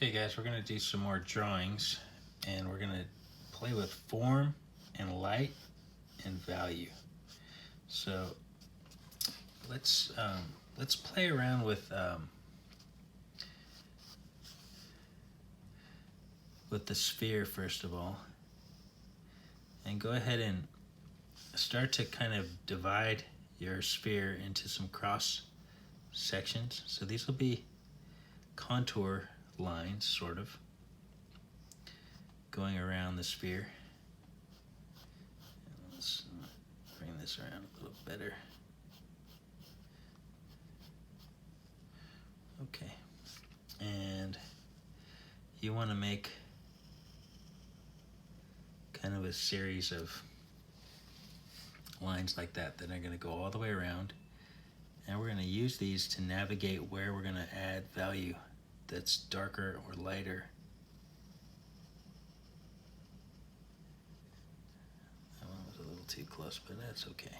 Okay guys, we're going to do some more drawings and we're going to play with form and light and value. So let's play around with the sphere first of all, and go ahead and start to kind of divide your sphere into some cross sections. So these will be contour lines, sort of, going around the sphere. Let's bring this around a little better. Okay, and you want to make kind of a series of lines like that that are going to go all the way around, and we're going to use these to navigate where we're going to add value that's darker or lighter. That one was a little too close, but that's okay.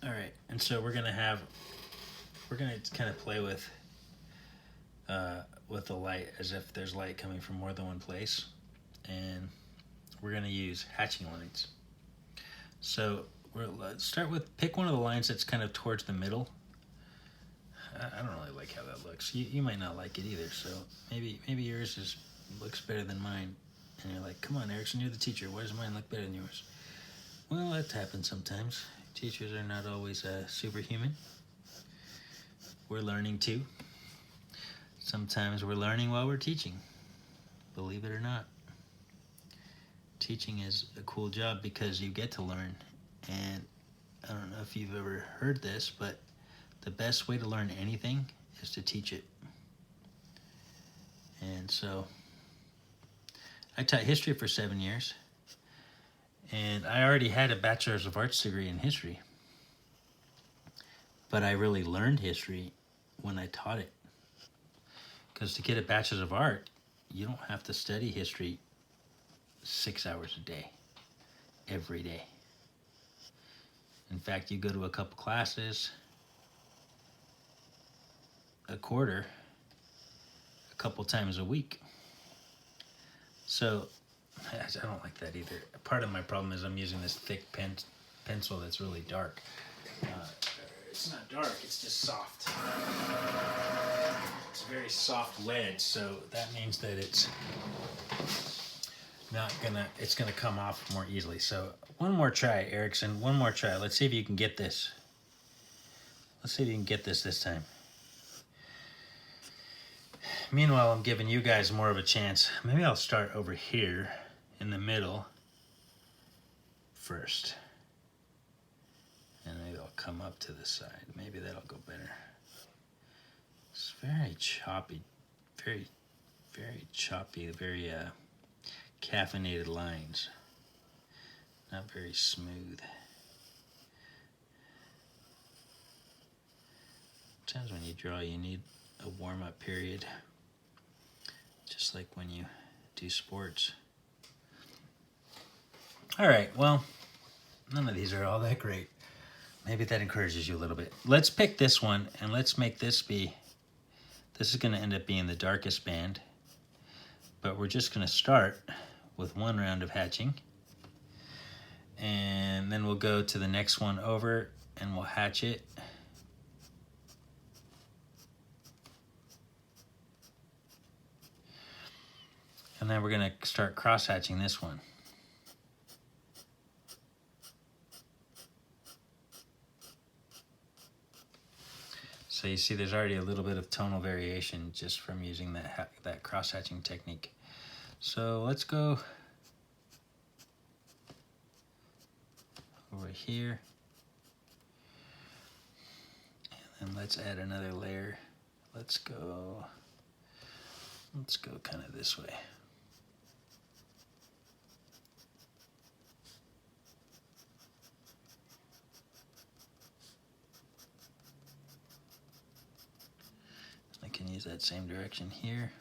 All right, and so we're going to kind of play with the light as if there's light coming from more than one place, and we're going to use hatching lines. So let's start with, pick one of the lines that's kind of towards the middle. I don't really like how that looks. You might not like it either, so maybe yours looks better than mine, and you're like, come on Erickson, you're the teacher, why does mine look better than yours? Well, that happens sometimes. Teachers are not always superhuman. We're learning too. Sometimes we're learning while we're teaching, believe it or not. Teaching is a cool job because you get to learn, and I don't know if you've ever heard this, but the best way to learn anything is to teach it. And so I taught history for 7 years, and I already had a Bachelor's of Arts degree in history, but I really learned history when I taught it. Because to get a Bachelor's of Art, you don't have to study history 6 hours a day, every day. In fact, you go to a couple classes a quarter, a couple times a week. So I don't like that either. Part of my problem is I'm using this thick pencil that's really dark. It's not dark, it's just soft. It's a very soft lead, so that means that it's gonna come off more easily. So one more try, Erickson, one more try. Let's see if you can get this. Let's see if you can get this time. Meanwhile, I'm giving you guys more of a chance. Maybe I'll start over here in the middle first. And maybe I'll come up to the side. Maybe that'll go better. It's very choppy, very choppy, very caffeinated lines. Not very smooth. Sometimes when you draw, you need a warm-up period. Just like when you do sports. All right, well, none of these are all that great. Maybe that encourages you a little bit. Let's pick this one, and let's make this be, this is gonna end up being the darkest band, but we're just gonna start with one round of hatching, and then we'll go to the next one over, and we'll hatch it. And then we're gonna start cross-hatching this one. So you see there's already a little bit of tonal variation just from using that cross-hatching technique. So let's go over here, and then let's add another layer. Let's go kind of this way. I can use that same direction here.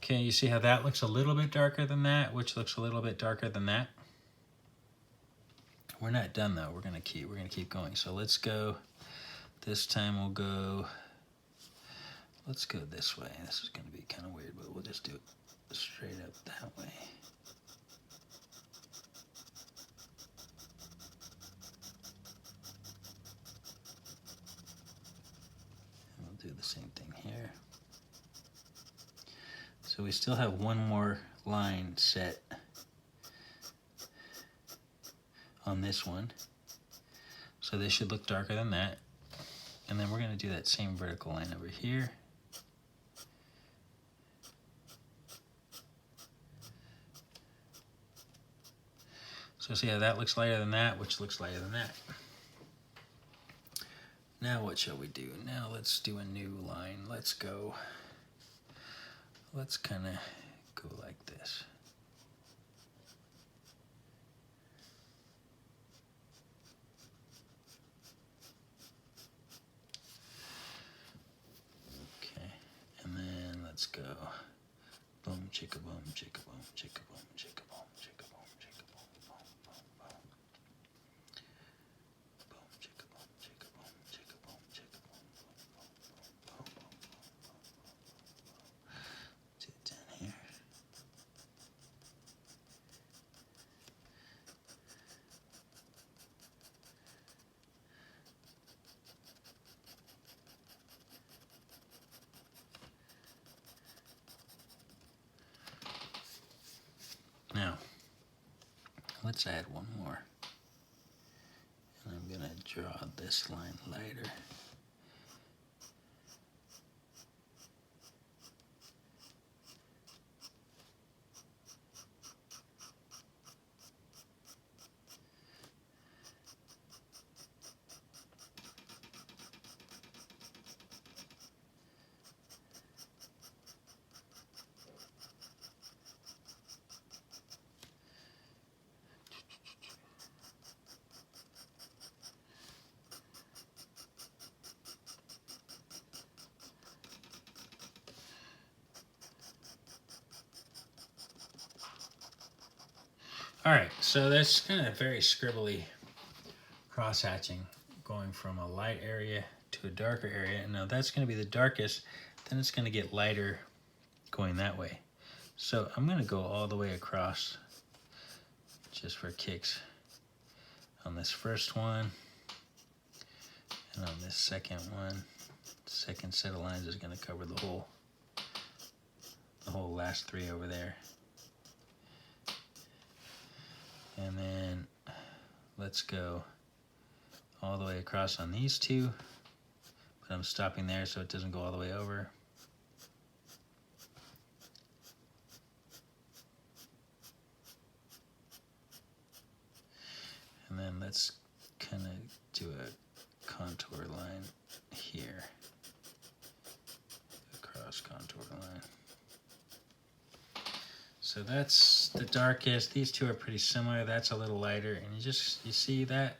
Okay, Okay, you see how that looks a little bit darker than that, which looks a little bit darker than that. We're not done though. We're gonna keep going. So let's go. This time we'll go. Let's go this way. This is gonna be kind of weird, but we'll just do it straight up that way. And we'll do the same thing here. So we still have one more line set on this one. So this should look darker than that. And then we're going to do that same vertical line over here. So see how that looks lighter than that, which looks lighter than that. Now what shall we do? Now let's do a new line. Let's kind of go like this. Okay, and then let's go boom, chicka boom, chicka boom, chicka boom, chicka boom, chicka boom, chicka boom, boom, boom, boom. Boom, chicka boom, chicka boom, chicka boom, chicka boom, boom, boom, boom, boom, boom, boom. Do it down here. Now, let's add one more. And I'm going to draw this line lighter. All right, so that's kind of very scribbly cross-hatching, going from a light area to a darker area. And now that's going to be the darkest, then it's going to get lighter going that way. So I'm going to go all the way across just for kicks on this first one and on this second one. Second set of lines is going to cover the whole last three over there. And then let's go all the way across on these two, but I'm stopping there so it doesn't go all the way over. And then let's kind of do a contour line here, a cross contour line. So that's the darkest. These two are pretty similar. That's a little lighter, and you see that?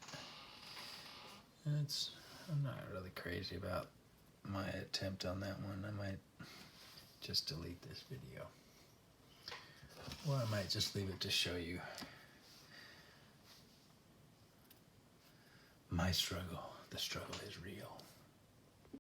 I'm not really crazy about my attempt on that one. I might just delete this video. Or I might just leave it to show you my struggle. The struggle is real.